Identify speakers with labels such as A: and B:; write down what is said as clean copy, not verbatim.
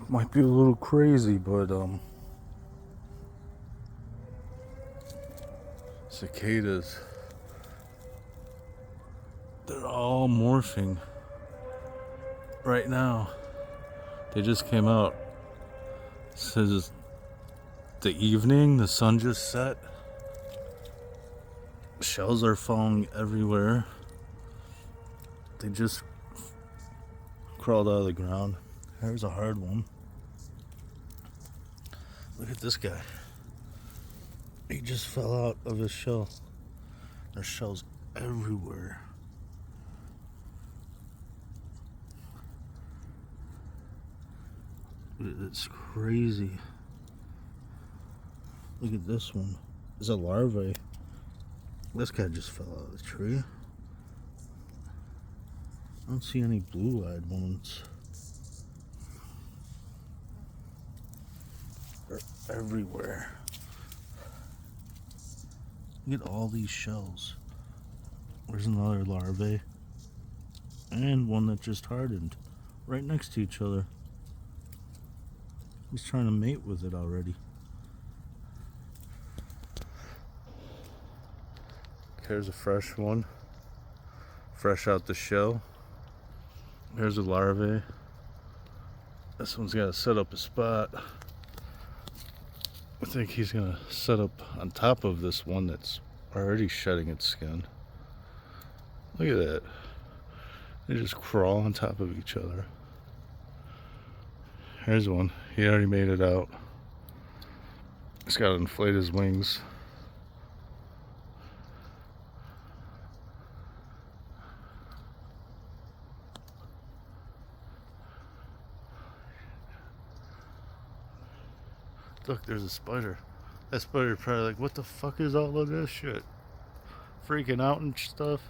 A: Might be a little crazy, but cicadas, they're all morphing right now. They just came out. It says the evening, the sun just set. Shells are falling everywhere. They just crawled out of the ground. There's a hard one. Look at this guy. He just fell out of his shell. There's shells everywhere. It's crazy. Look at this one. It's a larvae. This guy just fell out of the tree. I don't see any blue-eyed ones. They're everywhere. Look at all these shells. There's another larvae. And one that just hardened. Right next to each other. He's trying to mate with it already. Here's a fresh one. Fresh out the shell. There's a larvae. This one's got to set up a spot. I think he's going to set up on top of this one that's already shedding its skin. Look at that. They just crawl on top of each other. Here's one. He already made it out. He's got to inflate his wings. Look, there's a spider. That spider probably like, what the fuck is all of this shit? Freaking out and stuff.